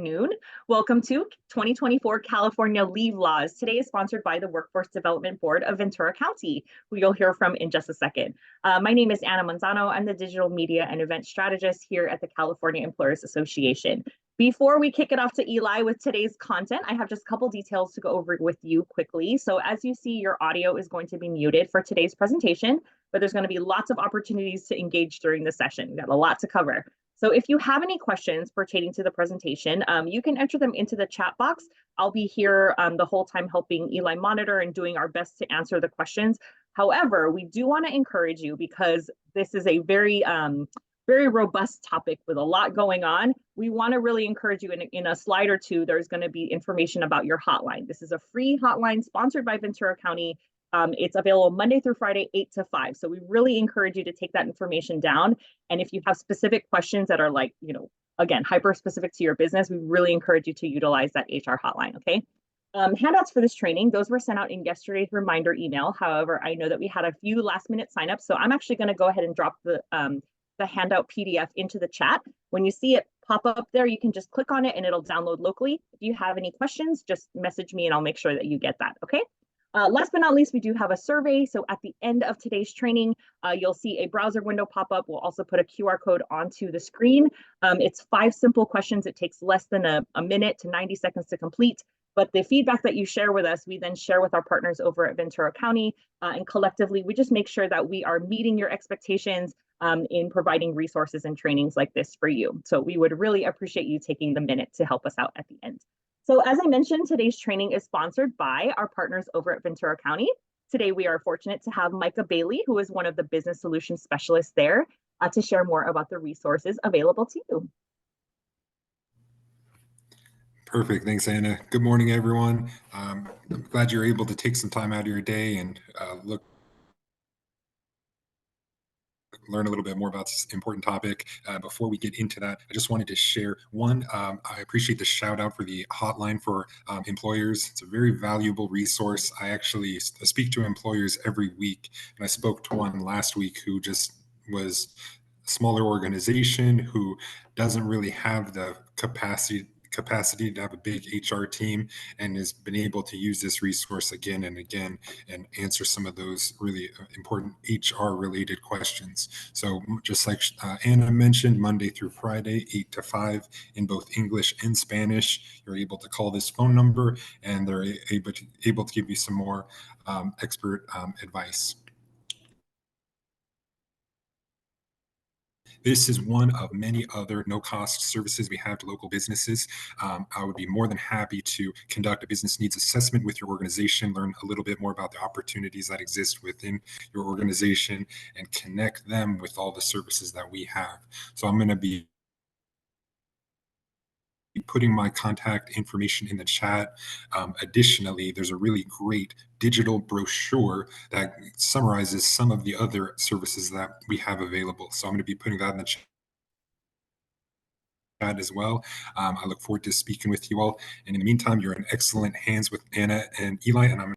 afternoon. Welcome to 2024 California Leave Laws. Today is sponsored by the Workforce Development Board of Ventura County, who you'll hear from in just a second. My name is Anna Manzano. I'm the digital media and event strategist here at the California Employers Association. Before we kick it off to Eli with today's content, I have just a couple details to go over with you quickly. So as you see, your audio is going to be muted for today's presentation, but there's going to be lots of opportunities to engage during the session. We've got a lot to cover. So if you have any questions pertaining to the presentation, you can enter them into the chat box. I'll be here the whole time helping Eli monitor and doing our best to answer the questions. However, we do want to encourage you, because this is a very robust topic with a lot going on. We want to really encourage you in a slide or two, there's going to be information about your hotline. This is a free hotline sponsored by Ventura County. It's available Monday through Friday, 8 to 5. So we really encourage you to take that information down. And if you have specific questions that are like, again, hyper specific to your business, we really encourage you to utilize that HR hotline, okay? Handouts for this training, those were sent out in yesterday's reminder email. However, I know that we had a few last minute signups, so I'm actually going to go ahead and drop the handout PDF into the chat. When you see it pop up there, you can just click on it and it'll download locally. If you have any questions, just message me and I'll make sure that you get that, okay? Last but not least, we do have a survey. So at the end of today's training, you'll see a browser window pop up. We'll also put a QR code onto the screen. It's 5 simple questions. It takes less than a minute to 90 seconds to complete. But the feedback that you share with us, we then share with our partners over at Ventura County. And collectively, we just make sure that we are meeting your expectations in providing resources and trainings like this for you. So we would really appreciate you taking the minute to help us out at the end. So as I mentioned, today's training is sponsored by our partners over at Ventura County. Today, we are fortunate to have Micah Bailey, who is one of the business solutions specialists there, to share more about the resources available to you. Perfect. Thanks, Anna. Good morning, everyone. I'm glad you're able to take some time out of your day and learn a little bit more about this important topic. Before we get into that, I just wanted to share one. I appreciate the shout out for the hotline for employers. It's a very valuable resource. I actually speak to employers every week, and I spoke to one last week who just was a smaller organization who doesn't really have the capacity to have a big HR team, and has been able to use this resource again and again and answer some of those really important HR related questions. So just like Anna mentioned, Monday through Friday, 8 to 5 in both English and Spanish, you're able to call this phone number and they're able to give you some more expert advice. This is one of many other no-cost services we have to local businesses. I would be more than happy to conduct a business needs assessment with your organization, learn a little bit more about the opportunities that exist within your organization, and connect them with all the services that we have. So I'm going to be putting my contact information in the chat. Additionally, there's a really great digital brochure that summarizes some of the other services that we have available. So I'm going to be putting that in the chat as well. I look forward to speaking with you all. And in the meantime, you're in excellent hands with Anna and Eli, and I'm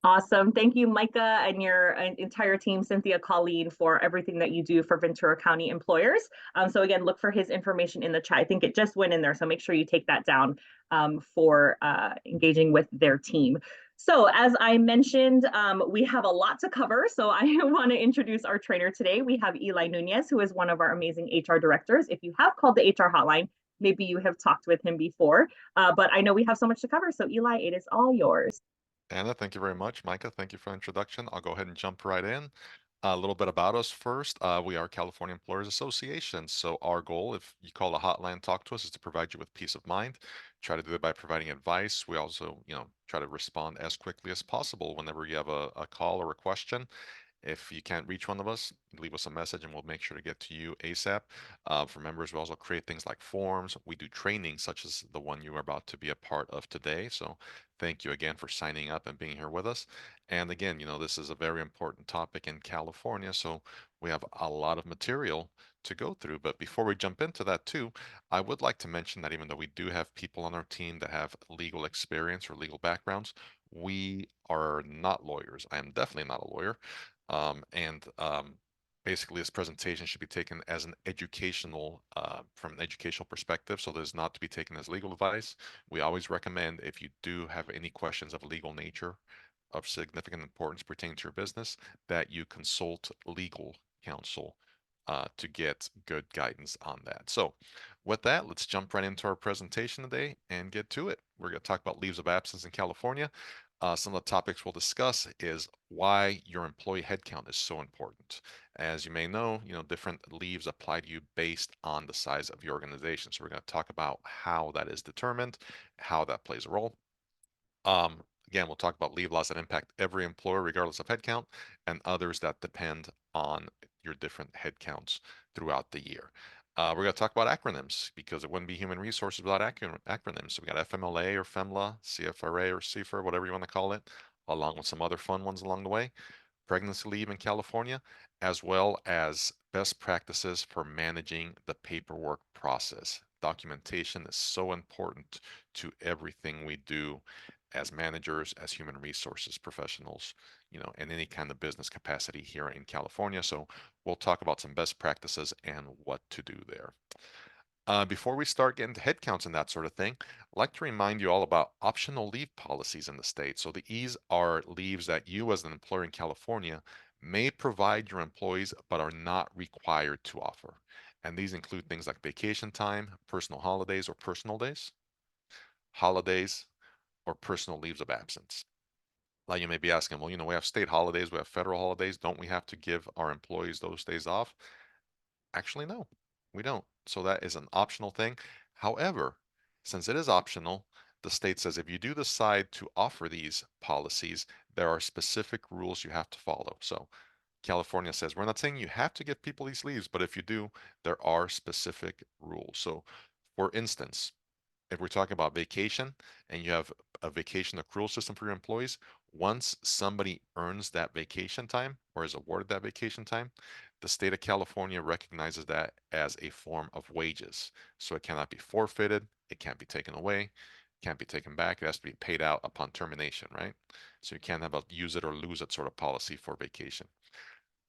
Awesome. Thank you, Micah, and your entire team, Cynthia, Colleen, for everything that you do for Ventura County employers. So again, look for his information in the chat. I think it just went in there, so make sure you take that down for engaging with their team. So as I mentioned, we have a lot to cover. So I want to introduce our trainer today. We have Eli Nunez, who is one of our amazing HR directors. If you have called the HR hotline, maybe you have talked with him before, but I know we have so much to cover. So Eli, it is all yours. Anna, thank you very much. Micah, thank you for the introduction. I'll go ahead and jump right in. A little bit about us first. We are California Employers Association. So our goal, if you call the hotline, talk to us, is to provide you with peace of mind. Try to do it by providing advice. We also, try to respond as quickly as possible whenever you have a call or a question. If you can't reach one of us, leave us a message and we'll make sure to get to you ASAP. For members, we also create things like forms. We do training such as the one you are about to be a part of today. So thank you again for signing up and being here with us. And again, this is a very important topic in California. So we have a lot of material to go through. But before we jump into that too, I would like to mention that even though we do have people on our team that have legal experience or legal backgrounds, we are not lawyers. I am definitely not a lawyer. And basically this presentation should be taken as an educational, from an educational perspective, so there's not to be taken as legal advice. We always recommend, if you do have any questions of a legal nature of significant importance pertaining to your business, that you consult legal counsel to get good guidance on that. So with that, let's jump right into our presentation today and get to it. We're going to talk about leaves of absence in California. Some of the topics we'll discuss is why your employee headcount is so important. As you may know, different leaves apply to you based on the size of your organization. So we're going to talk about how that is determined, how that plays a role. Again, we'll talk about leave laws that impact every employer regardless of headcount, and others that depend on your different headcounts throughout the year. We're going to talk about acronyms because it wouldn't be human resources without acronyms. So we got FMLA or FEMLA, CFRA or CFR, whatever you want to call it, along with some other fun ones along the way. Pregnancy leave in California, as well as best practices for managing the paperwork process. Documentation is so important to everything we do as managers, as human resources professionals, in any kind of business capacity here in California. So we'll talk about some best practices and what to do there. Before we start getting to headcounts and that sort of thing, I'd like to remind you all about optional leave policies in the state. So these are leaves that you as an employer in California may provide your employees but are not required to offer. And these include things like vacation time, personal holidays or personal days, holidays, or personal leaves of absence. Now you may be asking, well, we have state holidays, we have federal holidays. Don't we have to give our employees those days off? Actually, no, we don't. So that is an optional thing. However, since it is optional, the state says if you do decide to offer these policies, there are specific rules you have to follow. So California says, we're not saying you have to give people these leaves, but if you do, there are specific rules. So for instance, if we're talking about vacation and you have a vacation accrual system for your employees, once somebody earns that vacation time or is awarded that vacation time, the state of California recognizes that as a form of wages. So it cannot be forfeited, it can't be taken away, can't be taken back, it has to be paid out upon termination, right? So you can't have a use it or lose it sort of policy for vacation.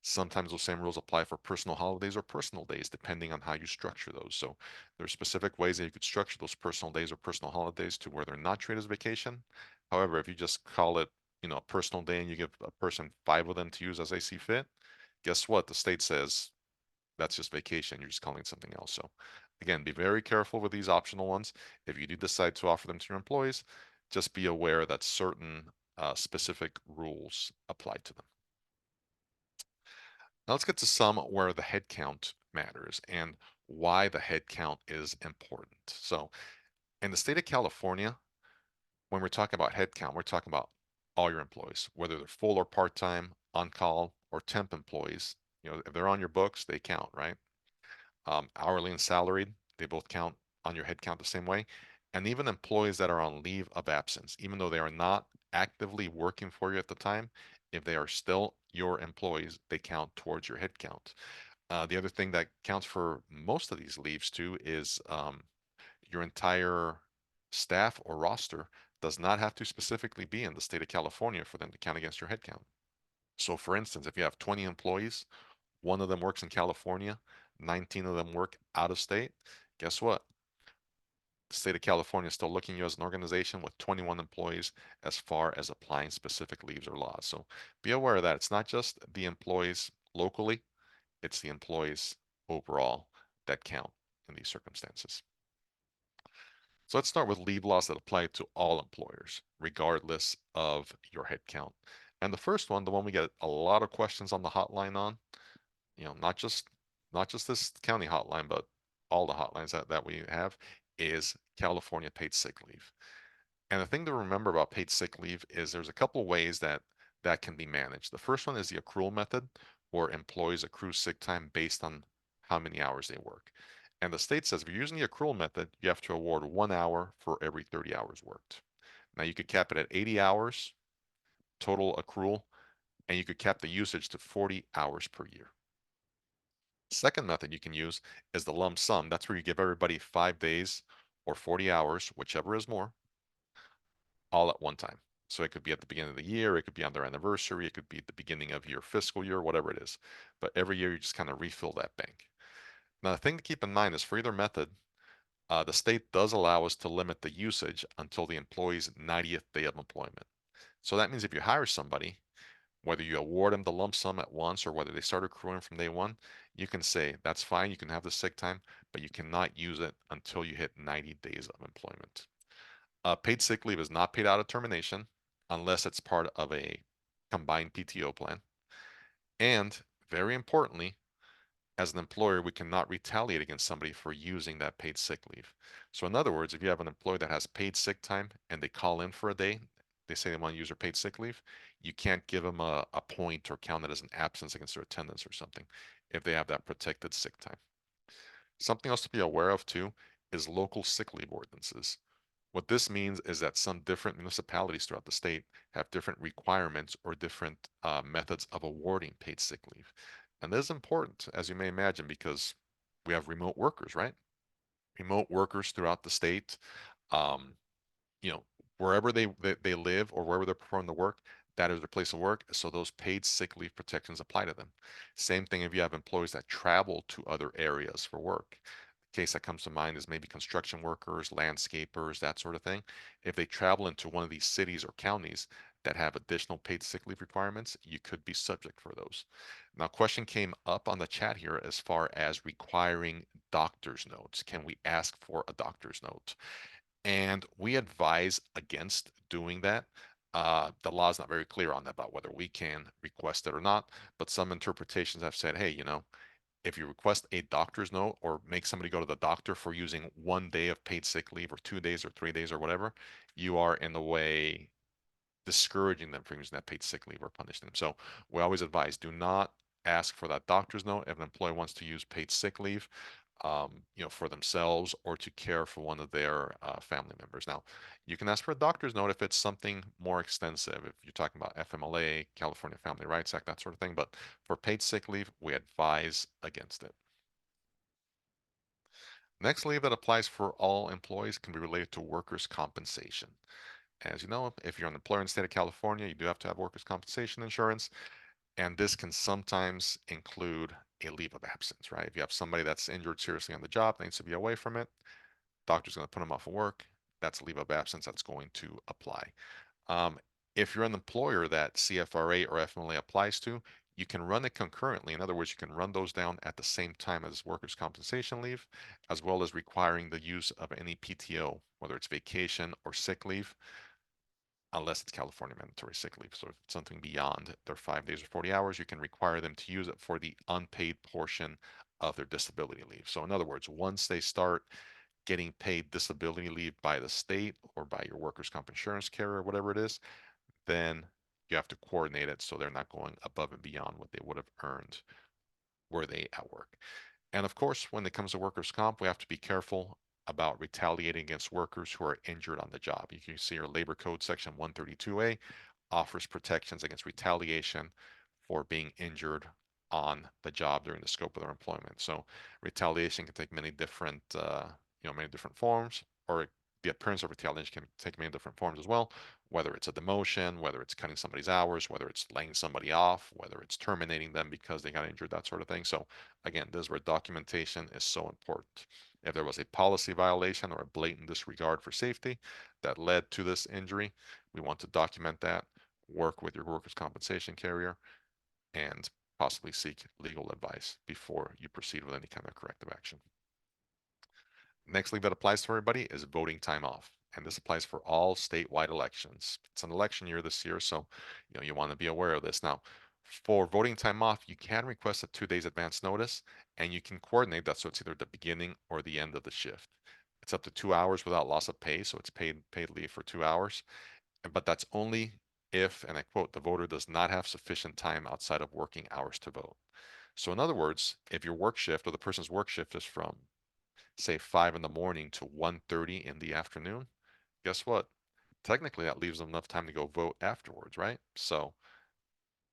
Sometimes those same rules apply for personal holidays or personal days, depending on how you structure those. So there's specific ways that you could structure those personal days or personal holidays to where they're not treated as vacation. However, if you just call it, a personal day and you give a person 5 of them to use as they see fit, guess what? The state says that's just vacation. You're just calling it something else. So again, be very careful with these optional ones. If you do decide to offer them to your employees, just be aware that certain specific rules apply to them. Now let's get to some where the head count matters and why the head count is important. So in the state of California, when we're talking about head count, we're talking about all your employees, whether they're full or part-time, on-call, or temp employees. If they're on your books, they count, right? Hourly and salaried, they both count on your head count the same way. And even employees that are on leave of absence, even though they are not actively working for you at the time, if they are still your employees, they count towards your head count. The other thing that counts for most of these leaves too is your entire staff or roster does not have to specifically be in the state of California for them to count against your head count. So for instance, if you have 20 employees, one of them works in California, 19 of them work out of state, guess what? The state of California is still looking at you as an organization with 21 employees as far as applying specific leaves or laws. So be aware of that. It's not just the employees locally, it's the employees overall that count in these circumstances. So let's start with leave laws that apply to all employers, regardless of your headcount. And the first one, the one we get a lot of questions on the hotline on, not just this county hotline, but all the hotlines that we have, is California paid sick leave. And the thing to remember about paid sick leave is there's a couple ways that can be managed. The first one is the accrual method, where employees accrue sick time based on how many hours they work. And the state says if you're using the accrual method, you have to award 1 hour for every 30 hours worked. Now you could cap it at 80 hours total accrual, and you could cap the usage to 40 hours per year. Second method you can use is the lump sum. That's where you give everybody 5 days or 40 hours, whichever is more, all at one time. So it could be at the beginning of the year, it could be on their anniversary, it could be at the beginning of your fiscal year, whatever it is. But every year you just kind of refill that bank. Now, the thing to keep in mind is for either method, the state does allow us to limit the usage until the employee's 90th day of employment. So that means if you hire somebody, whether you award them the lump sum at once or whether they start accruing from day one, you can say that's fine, you can have the sick time, but you cannot use it until you hit 90 days of employment. Paid sick leave is not paid out of termination unless it's part of a combined PTO plan. And very importantly, as an employer, we cannot retaliate against somebody for using that paid sick leave. So in other words, if you have an employee that has paid sick time and they call in for a day, they say they want to use their paid sick leave, you can't give them a point or count it as an absence against their attendance or something if they have that protected sick time. Something else to be aware of too is local sick leave ordinances. What this means is that some different municipalities throughout the state have different requirements or different methods of awarding paid sick leave. And this is important, as you may imagine, because we have remote workers, right? Remote workers throughout the state, um, you know, wherever they live or wherever they're performing the work, that is their place of work. So those paid sick leave protections apply to them. Same thing if you have employees that travel to other areas for work. The case that comes to mind is maybe construction workers, landscapers, that sort of thing. If they travel into one of these cities or counties that have additional paid sick leave requirements, you could be subject for those. Now, question came up on the chat here as far as requiring doctor's notes. Can we ask for a doctor's note? And we advise against doing that. The law is not very clear on that about whether we can request it or not, but some interpretations have said, hey, if you request a doctor's note or make somebody go to the doctor for using 1 day of paid sick leave or 2 days or 3 days or whatever, you are in the way discouraging them from using that paid sick leave or punishing them. So we always advise do not ask for that doctor's note if an employee wants to use paid sick leave, for themselves or to care for one of their family members. Now, you can ask for a doctor's note if it's something more extensive, if you're talking about FMLA, California Family Rights Act, that sort of thing. But for paid sick leave, we advise against it. Next leave that applies for all employees can be related to workers' compensation. As you know, if you're an employer in the state of California, you do have to have workers' compensation insurance, and this can sometimes include a leave of absence, right? If you have somebody that's injured seriously on the job, needs to be away from it, doctor's going to put them off of work. That's a leave of absence that's going to apply. Um, if you're an employer that CFRA or FMLA applies to, you can run it concurrently. In other words, you can run those down at the same time as workers' compensation leave, as well as requiring the use of any PTO, whether it's vacation or sick leave, unless it's California mandatory sick leave. So if it's something beyond their 5 days or 40 hours, you can require them to use it for the unpaid portion of their disability leave. So in other words, once they start getting paid disability leave by the state or by your workers' comp insurance carrier, whatever it is, then you have to coordinate it so they're not going above and beyond what they would have earned were they at work. And of course, when it comes to workers' comp, we have to be careful about retaliating against workers who are injured on the job. You can see your Labor Code Section 132A offers protections against retaliation for being injured on the job during the scope of their employment. So retaliation can take many different forms, or the appearance of retaliation can take many different forms as well, whether it's a demotion, whether it's cutting somebody's hours, whether it's laying somebody off, whether it's terminating them because they got injured, that sort of thing. So again, this is where documentation is so important. If there was a policy violation or a blatant disregard for safety that led to this injury, we want to document that, work with your workers' compensation carrier, and possibly seek legal advice before you proceed with any kind of corrective action. Next leave that applies to everybody is voting time off. And this applies for all statewide elections. It's an election year this year, so you want to be aware of this. Now, for voting time off, you can request a 2 days advance notice, and you can coordinate that so it's either the beginning or the end of the shift. It's up to 2 hours without loss of pay, so it's paid leave for 2 hours. But that's only if, and I quote, the voter does not have sufficient time outside of working hours to vote. So in other words, if your work shift or the person's work shift is from say 5 in the morning to 1:30 in the afternoon, guess what? Technically, that leaves them enough time to go vote afterwards, right? So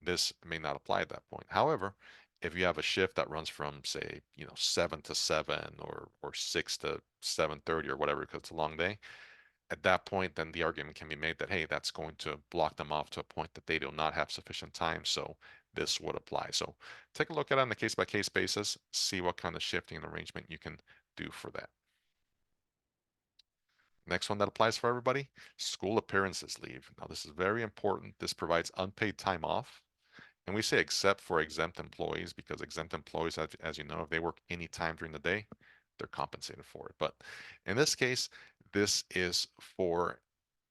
this may not apply at that point. However, if you have a shift that runs from say, 7 to 7 or 6 to 7:30 or whatever, because it's a long day, at that point, then the argument can be made that, hey, that's going to block them off to a point that they do not have sufficient time. So this would apply. So take a look at it on a case by case basis, see what kind of shifting and arrangement you can do for that. Next one that applies for everybody, school appearances leave. Now, this is very important. This provides unpaid time off. And we say except for exempt employees, because exempt employees, as you know, if they work any time during the day, they're compensated for it. But in this case, this is for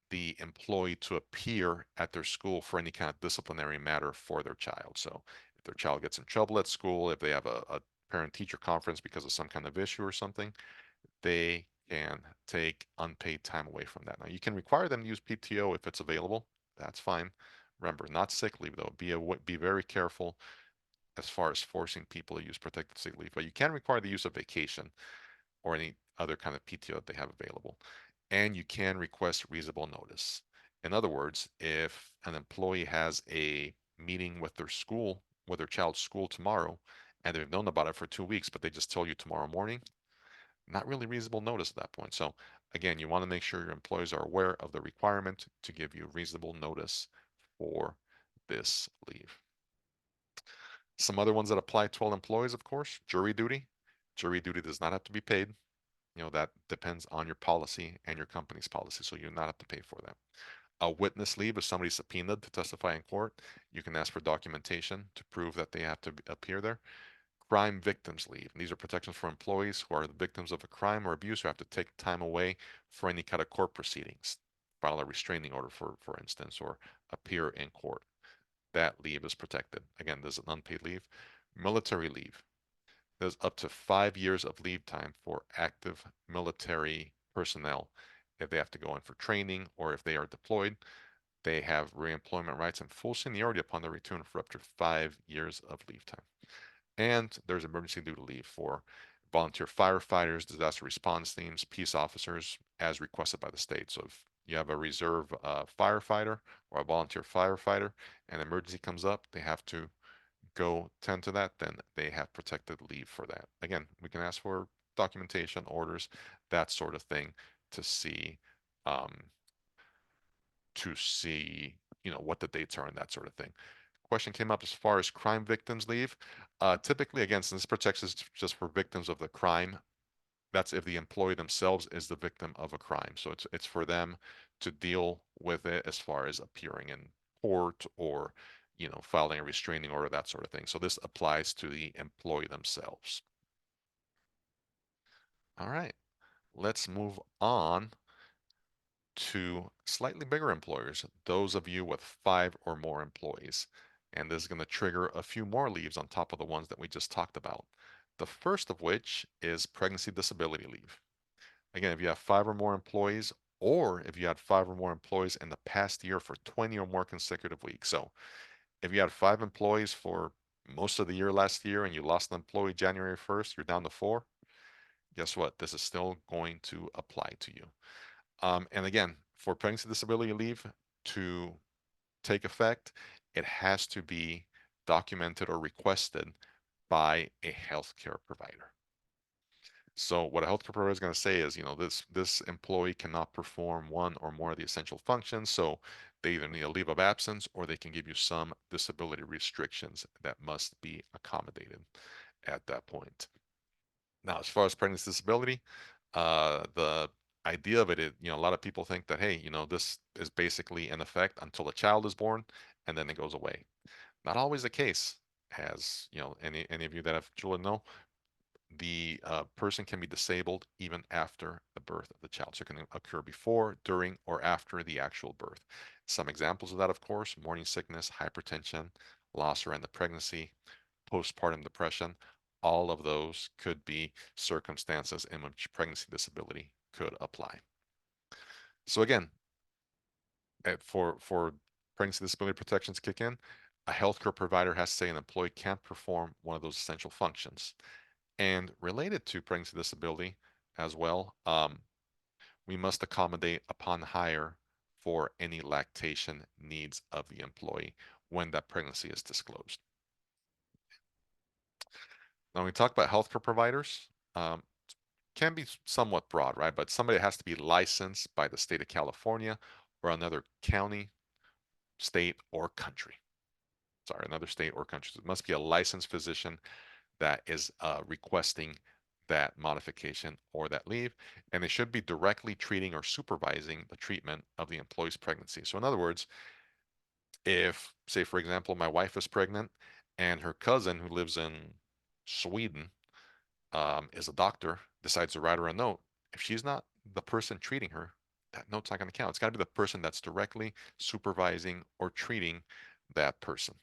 the employee to appear at their school for any kind of disciplinary matter for their child. So if their child gets in trouble at school, if they have a parent-teacher conference because of some kind of issue or something, they can take unpaid time away from that. Now, you can require them to use PTO if it's available. That's fine. Remember, not sick leave though. Be very careful as far as forcing people to use protected sick leave. But you can require the use of vacation or any other kind of PTO that they have available. And you can request reasonable notice. In other words, if an employee has a meeting with their school, with their child's school tomorrow, and they've known about it for 2 weeks, but they just tell you tomorrow morning, not really reasonable notice at that point. So again, you want to make sure your employees are aware of the requirement to give you reasonable notice for this leave. Some other ones that apply to all employees, of course, jury duty. Jury duty does not have to be paid. You know, that depends on your policy and your company's policy, so you do not have to pay for that. A witness leave, if somebody's subpoenaed to testify in court, you can ask for documentation to prove that they have to appear there. Crime victims leave. These are protections for employees who are the victims of a crime or abuse who have to take time away for any kind of court proceedings, file a restraining order, for instance, or appear in court. That leave is protected. Again, there's an unpaid leave. Military leave. There's up to 5 years of leave time for active military personnel. If they have to go in for training or if they are deployed, they have reemployment rights and full seniority upon their return for up to 5 years of leave time. And there's emergency duty leave for volunteer firefighters, disaster response teams, peace officers, as requested by the state. So if you have a reserve firefighter or a volunteer firefighter and an emergency comes up, they have to go tend to that, then they have protected leave for that. Again, we can ask for documentation, orders, that sort of thing to see, um, what the dates are and that sort of thing. Question came up as far as crime victims leave. Typically, again, since this protects is just for victims of the crime, that's if the employee themselves is the victim of a crime. So it's for them to deal with it as far as appearing in court or filing a restraining order, that sort of thing. So this applies to the employee themselves. All right, let's move on to slightly bigger employers, those of you with 5 or more employees. And this is going to trigger a few more leaves on top of the ones that we just talked about. The first of which is pregnancy disability leave. Again, if you have 5 or more employees, or if you had 5 or more employees in the past year for 20 or more consecutive weeks. So if you had 5 employees for most of the year last year and you lost an employee January 1st, you're down to 4. Guess what? This is still going to apply to you. And again, for pregnancy disability leave to take effect, it has to be documented or requested by a healthcare provider. So what a healthcare provider is going to say is, this employee cannot perform one or more of the essential functions. So they either need a leave of absence or they can give you some disability restrictions that must be accommodated at that point. Now, as far as pregnancy disability, the idea of it is, a lot of people think that, hey, this is basically in effect until a child is born and then it goes away. Not always the case, as any of you that have children know, the person can be disabled even after the birth of the child. So it can occur before, during, or after the actual birth. Some examples of that, of course, morning sickness, hypertension, loss or end of pregnancy, postpartum depression. All of those could be circumstances in which pregnancy disability could apply. So again, for pregnancy disability protections kick in, a healthcare provider has to say an employee can't perform one of those essential functions. And related to pregnancy disability as well, we must accommodate upon hire for any lactation needs of the employee when that pregnancy is disclosed. Now, when we talk about healthcare providers, can be somewhat broad, right? But somebody has to be licensed by the state of California or another county, state, or country. Sorry, another state or country. So it must be a licensed physician that is requesting that modification or that leave, and they should be directly treating or supervising the treatment of the employee's pregnancy. So in other words, if, say, for example, my wife is pregnant and her cousin who lives in Sweden is a doctor, decides to write her a note, if she's not the person treating her, that note's not going to count. It's got to be the person that's directly supervising or treating that person.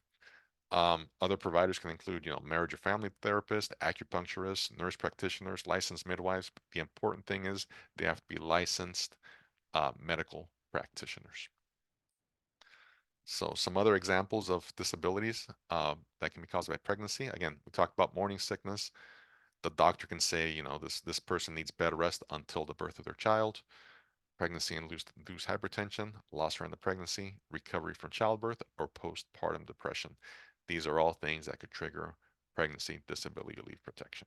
Other providers can include, marriage or family therapist, acupuncturists, nurse practitioners, licensed midwives. But the important thing is they have to be licensed medical practitioners. So some other examples of disabilities that can be caused by pregnancy. Again, we talked about morning sickness. The doctor can say, this person needs bed rest until the birth of their child. Pregnancy induced hypertension, loss around the pregnancy, recovery from childbirth, or postpartum depression. These are all things that could trigger pregnancy disability leave protection.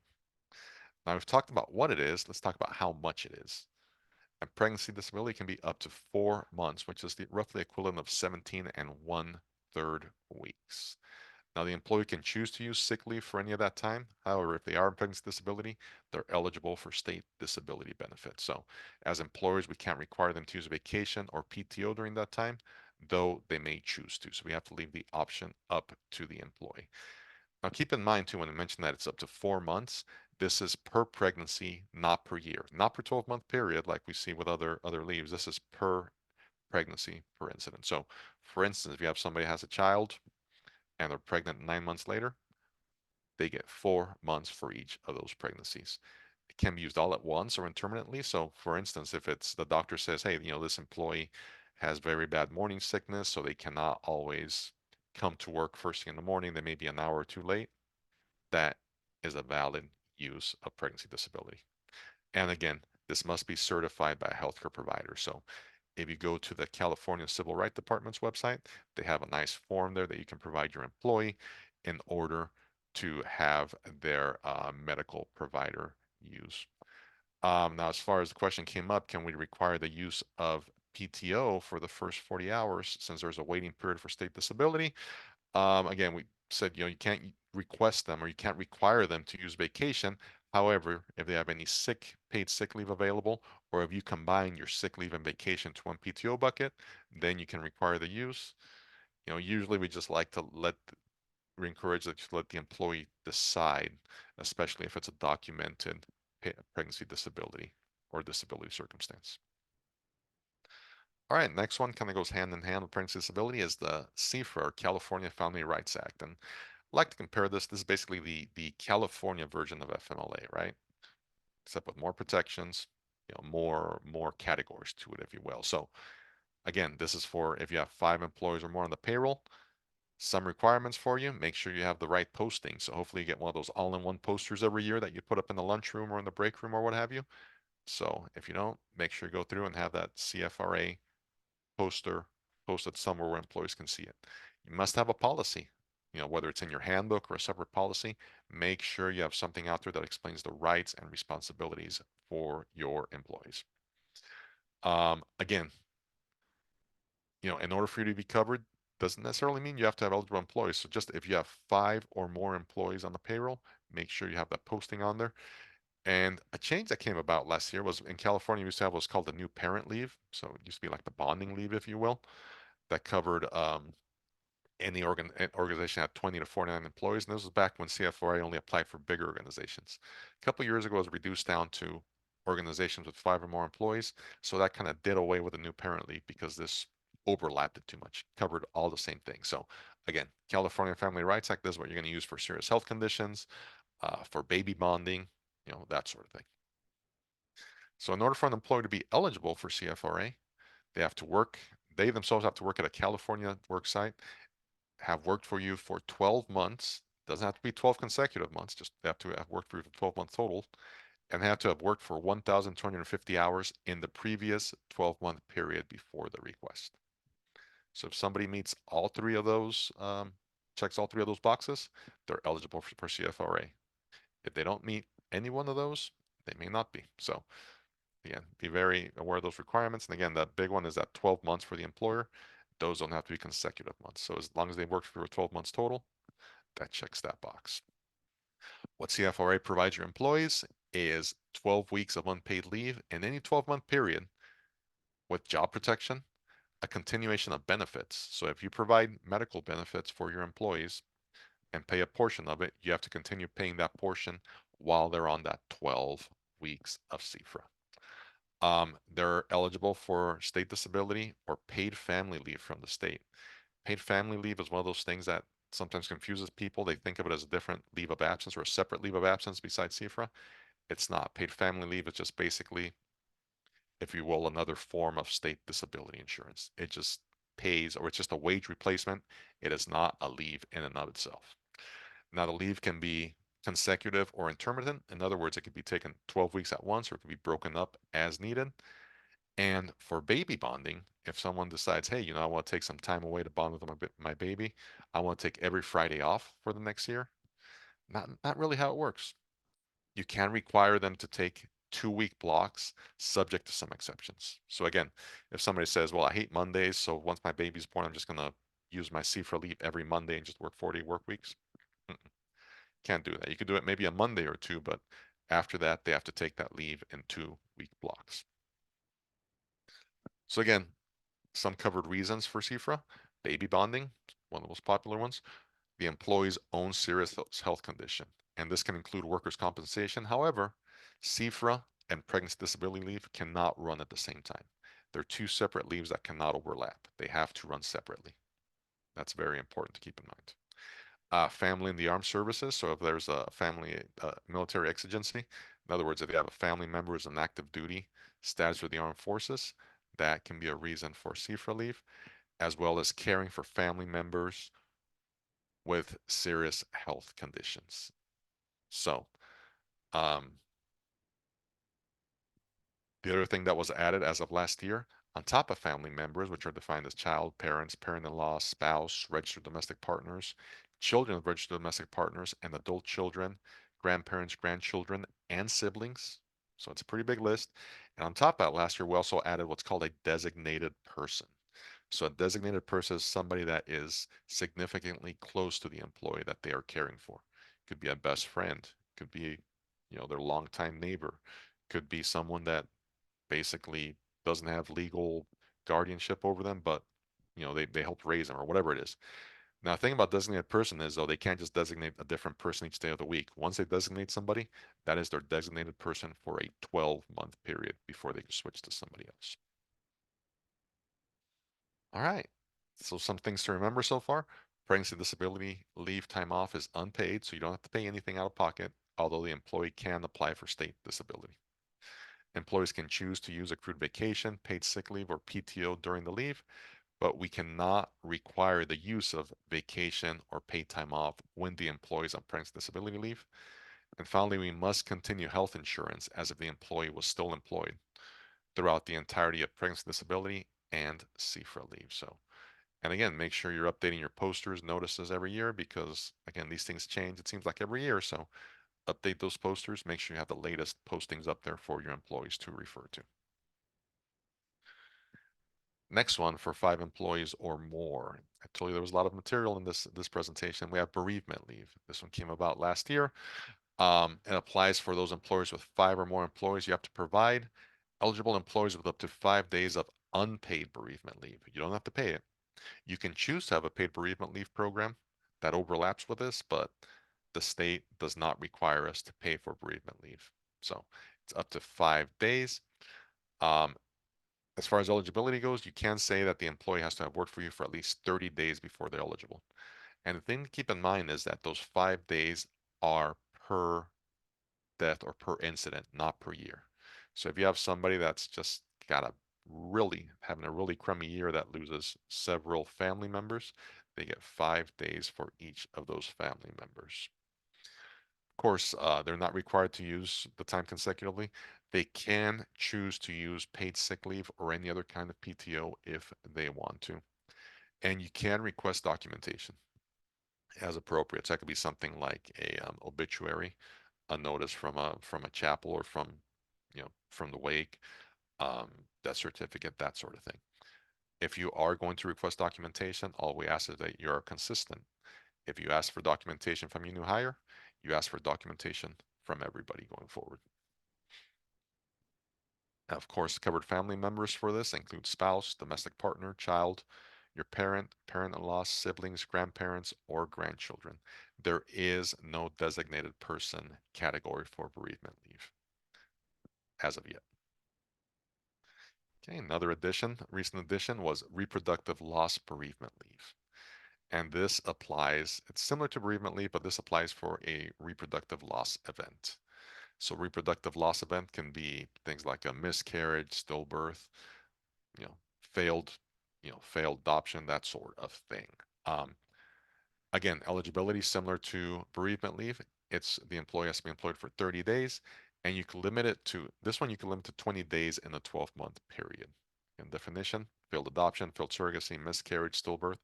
Now we've talked about what it is. Let's talk about how much it is. And pregnancy disability can be up to 4 months, which is the roughly equivalent of 17 and 1/3 weeks. Now, the employee can choose to use sick leave for any of that time. However, if they are in pregnancy disability, they're eligible for state disability benefits. So, as employers, we can't require them to use vacation or PTO during that time, though they may choose to. So, we have to leave the option up to the employee. Now, keep in mind, too, when I mention that it's up to 4 months, this is per pregnancy, not per year, not per 12-month period like we see with other leaves. This is per pregnancy per incident. So, for instance, if you have somebody who has a child and they're pregnant 9 months later, they get 4 months for each of those pregnancies. It can be used all at once or intermittently. So, for instance, if it's the doctor says, hey, this employee has very bad morning sickness, so they cannot always come to work first thing in the morning, they may be an hour or two late, that is a valid use of pregnancy disability. And again, this must be certified by a healthcare provider. So if you go to the California Civil Rights Department's website, they have a nice form there that you can provide your employee in order to have their medical provider use. Now, as far as the question came up, can we require the use of PTO for the first 40 hours since there's a waiting period for state disability? Again, we said, you can't request them or you can't require them to use vacation. However, if they have any paid sick leave available, or if you combine your sick leave and vacation to one PTO bucket, then you can require the use. Usually we just like to we encourage that you let the employee decide, especially if it's a documented pregnancy disability or disability circumstance. All right, next one kind of goes hand in hand with pregnancy disability is the CFRA, or California Family Rights Act. And I like to compare this. This is basically the California version of FMLA, right? Except with more protections, more categories to it, if you will. So again, this is for if you have 5 employees or more on the payroll. Some requirements for you, make sure you have the right posting. So hopefully you get one of those all-in-one posters every year that you put up in the lunchroom or in the break room or what have you. So if you don't, make sure you go through and have that CFRA poster posted somewhere where employees can see it. You must have a policy, whether it's in your handbook or a separate policy. Make sure you have something out there that explains the rights and responsibilities for your employees. Again, in order for you to be covered, doesn't necessarily mean you have to have eligible employees. So just if you have 5 or more employees on the payroll, make sure you have that posting on there. And a change that came about last year was in California, we used to have what's called the new parent leave. So it used to be like the bonding leave, if you will, that covered any organization had 20 to 49 employees. And this was back when CFRA only applied for bigger organizations. A couple of years ago, it was reduced down to organizations with 5 or more employees. So that kind of did away with the new parent leave because this overlapped it too much, covered all the same things. So again, California Family Rights Act, this is what you're going to use for serious health conditions, for baby bonding, that sort of thing. So in order for an employee to be eligible for CFRA, they themselves have to work at a California work site, have worked for you for 12 months. Doesn't have to be 12 consecutive months, just they have to have worked for you for 12 months total, and they have to have worked for 1,250 hours in the previous 12-month period before the request. So if somebody meets all 3 of those, checks all 3 of those boxes, they're eligible for CFRA. If they don't meet any one of those, they may not be. So again, be very aware of those requirements. And again, the big one is that 12 months for the employer. Those don't have to be consecutive months. So as long as they worked for 12 months total, that checks that box. What CFRA provides your employees is 12 weeks of unpaid leave in any 12-month period with job protection, a continuation of benefits. So if you provide medical benefits for your employees and pay a portion of it, you have to continue paying that portion while they're on that 12 weeks of CFRA. They're eligible for state disability or paid family leave from the state. Paid family leave is one of those things that sometimes confuses people. They think of it as a different leave of absence or a separate leave of absence besides CFRA. It's not. Paid family leave is just basically, if you will, another form of state disability insurance. It just pays, or it's just a wage replacement. It is not a leave in and of itself. Now, the leave can be consecutive or intermittent. In other words, it could be taken 12 weeks at once, or it could be broken up as needed. And for baby bonding, if someone decides, hey, I want to take some time away to bond with my baby, I want to take every Friday off for the next year. Not really how it works. You can require them to take 2-week blocks, subject to some exceptions. So again, if somebody says, well, I hate Mondays, so once my baby's born, I'm just going to use my CFRA leave every Monday and just work 40 work weeks. Can't do that. You could do it maybe a Monday or two, but after that, they have to take that leave in 2-week blocks. So again, some covered reasons for CFRA: baby bonding, one of the most popular ones, the employee's own serious health condition, and this can include workers' compensation. However, CFRA and pregnancy disability leave cannot run at the same time. They're two separate leaves that cannot overlap. They have to run separately. That's very important to keep in mind. Family in the armed services. So if there's a family military exigency, in other words, if you have a family member who's in active duty status with the armed forces, that can be a reason for CFRA leave, as well as caring for family members with serious health conditions. So, the other thing that was added as of last year, on top of family members, which are defined as child, parents, parent-in-law, spouse, registered domestic partners, children of registered domestic partners, and adult children, grandparents, grandchildren, and siblings. So it's a pretty big list. And on top of that, last year, we also added what's called a designated person. So a designated person is somebody that is significantly close to the employee that they are caring for. Could be a best friend, could be, their longtime neighbor, could be someone that basically doesn't have legal guardianship over them, but they helped raise them or whatever it is. Now, the thing about designated person is, though, they can't just designate a different person each day of the week. Once they designate somebody, that is their designated person for a 12-month period before they can switch to somebody else. All right. So some things to remember so far. Pregnancy disability leave time off is unpaid, so you don't have to pay anything out of pocket, although the employee can apply for state disability. Employees can choose to use accrued vacation, paid sick leave, or PTO during the leave, but we cannot require the use of vacation or paid time off when the employee is on pregnancy disability leave. And finally, we must continue health insurance as if the employee was still employed throughout the entirety of pregnancy disability and CFRA leave. So, and again, make sure you're updating your posters, notices every year, because again, these things change. It seems like every year. So update those posters. Make sure you have the latest postings up there for your employees to refer to. Next one, for 5 employees or more. I told you there was a lot of material in this presentation. We have bereavement leave. This one came about last year. It applies for those employers with 5 or more employees. You have to provide eligible employees with up to 5 days of unpaid bereavement leave. You don't have to pay it. You can choose to have a paid bereavement leave program that overlaps with this, but the state does not require us to pay for bereavement leave. So it's up to 5 days. As far as eligibility goes, you can say that the employee has to have worked for you for at least 30 days before they're eligible. And the thing to keep in mind is that those 5 days are per death or per incident, not per year. So if you have somebody that's just having a really crummy year that loses several family members, they get 5 days for each of those family members. Of course, they're not required to use the time consecutively. They can choose to use paid sick leave or any other kind of PTO if they want to. And you can request documentation as appropriate. So that could be something like a obituary a notice from a chapel or from, from the wake, death certificate, that sort of thing. If you are going to request documentation, all we ask is that you're consistent. If you ask for documentation from your new hire, you ask for documentation from everybody going forward. Of course, covered family members for this include spouse, domestic partner, child, your parent, parent-in-law, siblings, grandparents, or grandchildren. There is no designated person category for bereavement leave as of yet. Okay, another addition, recent addition was reproductive loss bereavement leave. And this applies, it's similar to bereavement leave, but this applies for a reproductive loss event. So reproductive loss event can be things like a miscarriage, stillbirth, you know, failed, failed adoption, that sort of thing. Um, Again, eligibility similar to bereavement leave. It's the employee has to be employed for 30 days, and you can limit it to this one. You can limit to 20 days in a 12-month period. In definition: failed adoption, failed surrogacy, miscarriage, stillbirth,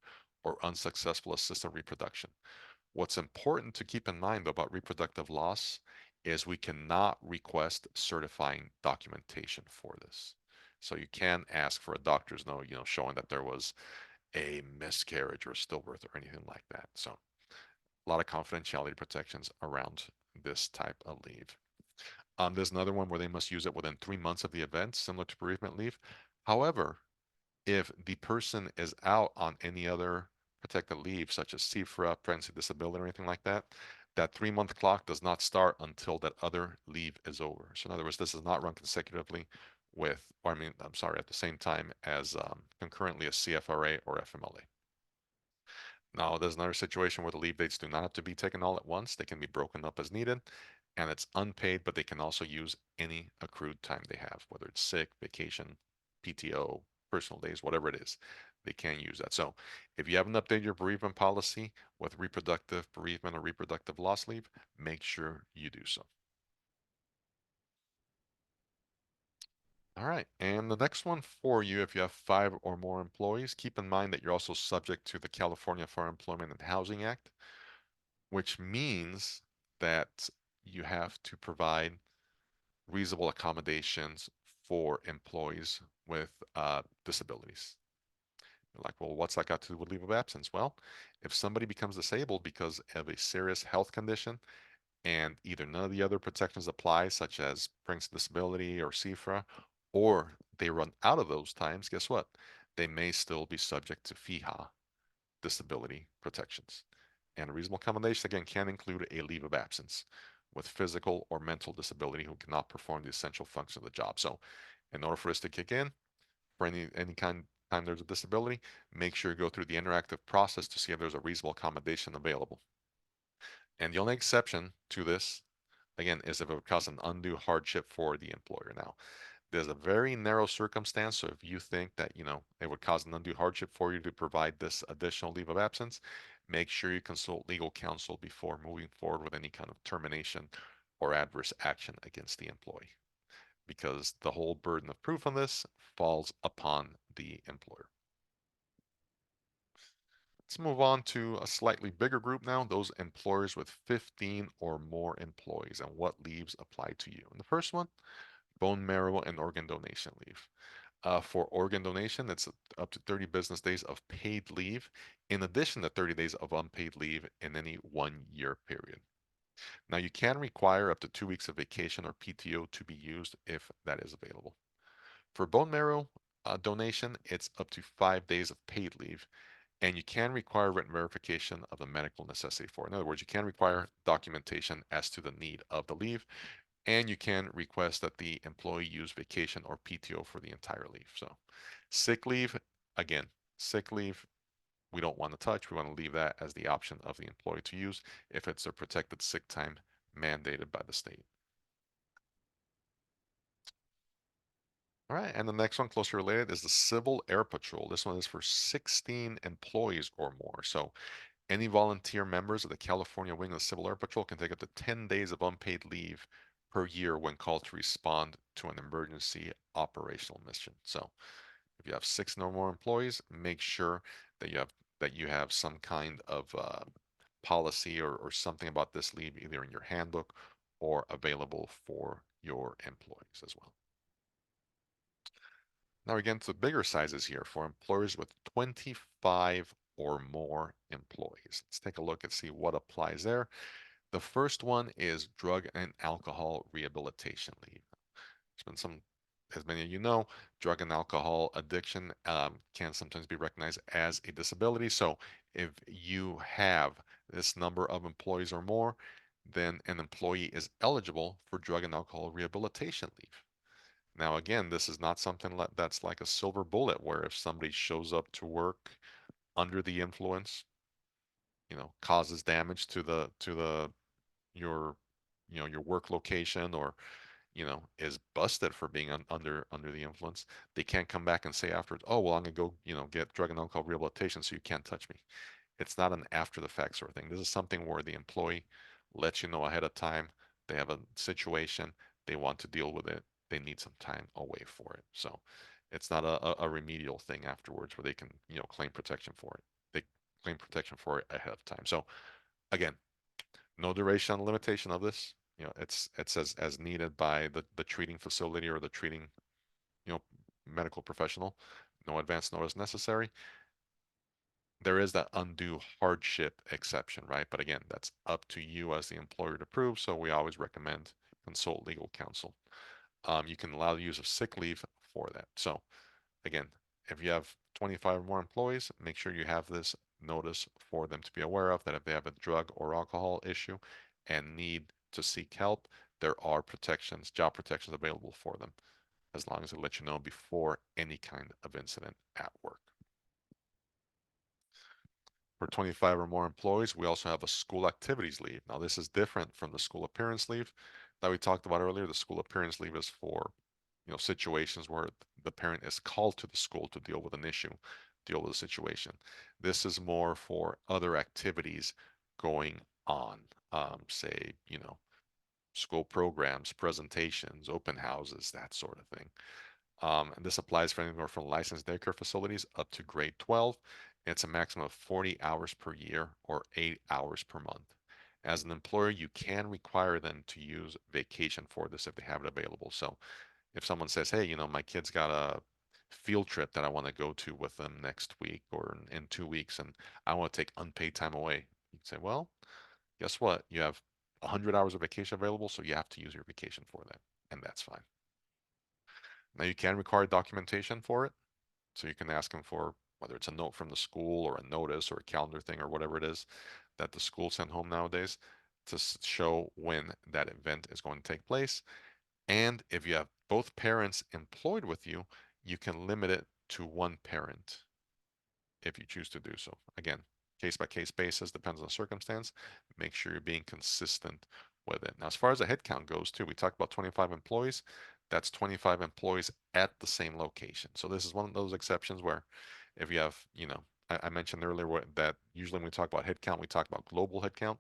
or unsuccessful assisted reproduction. What's important to keep in mind though about reproductive loss is we cannot request certifying documentation for this. So you can ask for a doctor's note, showing that there was a miscarriage or a stillbirth or anything like that. So a lot of confidentiality protections around this type of leave. There's another one where they must use it within 3 months of the event, similar to bereavement leave. However, if the person is out on any other protected leave, such as CFRA, pregnancy, disability, or anything like that, that 3 month clock does not start until that other leave is over. So in other words, this does not run consecutively with, or I mean, I'm sorry, at the same time as concurrently a CFRA or FMLA. Now, there's another situation where the leave dates do not have to be taken all at once. They can be broken up as needed, and it's unpaid, but they can also use any accrued time they have, whether it's sick, vacation, PTO, personal days, whatever it is, they can use that. So if you haven't updated your bereavement policy with reproductive bereavement or reproductive loss leave, make sure you do so. All right, and the next one for you, if you have 5 or more employees, keep in mind that you're also subject to the California Fair Employment and Housing Act, which means that you have to provide reasonable accommodations for employees with disabilities. You're like, well, what's that got to do with leave of absence? Well, if somebody becomes disabled because of a serious health condition and either none of the other protections apply, such as pregnancy disability or CFRA, or they run out of those times, guess what? They may still be subject to FEHA disability protections. And a reasonable accommodation, again, can include a leave of absence with physical or mental disability who cannot perform the essential function of the job. So in order for this to kick in, for any kind time there's a disability, make sure you go through the interactive process to see if there's a reasonable accommodation available. And the only exception to this, again, is if it would cause an undue hardship for the employer. Now, there's a very narrow circumstance. So if you think that, it would cause an undue hardship for you to provide this additional leave of absence, make sure you consult legal counsel before moving forward with any kind of termination or adverse action against the employee, because the whole burden of proof on this falls upon the employer. Let's move on to a slightly bigger group now, those employers with 15 or more employees and what leaves apply to you. And the first one, bone marrow and organ donation leave. For organ donation, it's up to 30 business days of paid leave, in addition to 30 days of unpaid leave in any 1 year period. Now, you can require up to 2 weeks of vacation or PTO to be used if that is available. For bone marrow donation, it's up to 5 days of paid leave, and you can require written verification of the medical necessity for it. In other words, you can require documentation as to the need of the leave, and you can request that the employee use vacation or PTO for the entire leave. So sick leave, again, sick leave, we don't want to touch. We want to leave that as the option of the employee to use if it's a protected sick time mandated by the state. All right, and the next one closely related is the Civil Air Patrol. This one is for 16 employees or more. So any volunteer members of the California wing of the Civil Air Patrol can take up to 10 days of unpaid leave per year when called to respond to an emergency operational mission. So if you have 6 or more employees, make sure that you have some kind of policy or something about this leave either in your handbook or available for your employees as well. Now we get into bigger sizes here for employers with 25 or more employees. Let's take a look and see what applies there. The first one is drug and alcohol rehabilitation leave. There's been some, as many of you know, drug and alcohol addiction can sometimes be recognized as a disability. So if you have this number of employees or more, then an employee is eligible for drug and alcohol rehabilitation leave. Now, again, this is not something that's like a silver bullet where if somebody shows up to work under the influence, causes damage to your your work location, or is busted for being under the influence, they can't come back and say afterwards, oh, well, I'm gonna go, get drug and alcohol rehabilitation, so you can't touch me. It's not an after the fact sort of thing. This is something where the employee lets you know ahead of time they have a situation, they want to deal with it, they need some time away for it. So it's not a remedial thing afterwards where they can, claim protection for it. They claim protection for it ahead of time. So again, no duration limitation of this. It says as needed by the treating facility or the treating, you know, medical professional. No advance notice necessary. There is that undue hardship exception, right? But again, that's up to you as the employer to prove. So we always recommend consult legal counsel. You can allow the use of sick leave for that. So again, if you have 25 or more employees, make sure you have this notice for them to be aware of, that if they have a drug or alcohol issue and need to seek help, there are protections, job protections available for them, as long as they let you know before any kind of incident at work. For 25 or more employees, we also have a school activities leave. Now, this is different from the school appearance leave that we talked about earlier. The school appearance leave is for, situations where the parent is called to the school to deal with an issue, deal with a situation. This is more for other activities going on, say, school programs, presentations, open houses, that sort of thing. And this applies for anywhere from licensed daycare facilities up to grade 12. It's a maximum of 40 hours per year or 8 hours per month. As an employer, you can require them to use vacation for this if they have it available. So if someone says, hey, my kid's got a field trip that I want to go to with them next week or in 2 weeks, and I want to take unpaid time away, you can say, well, guess what? You have 100 hours of vacation available, so you have to use your vacation for that, and that's fine. Now you can require documentation for it. So you can ask them for whether it's a note from the school or a notice or a calendar thing or whatever it is that the school send home nowadays to show when that event is going to take place. And if you have both parents employed with you, you can limit it to one parent if you choose to do so. Again, case by case basis, depends on the circumstance. Make sure you're being consistent with it. Now, as far as the headcount goes, too, we talked about 25 employees. That's 25 employees at the same location. So this is one of those exceptions where if you have, I mentioned earlier that usually when we talk about headcount, we talk about global headcount.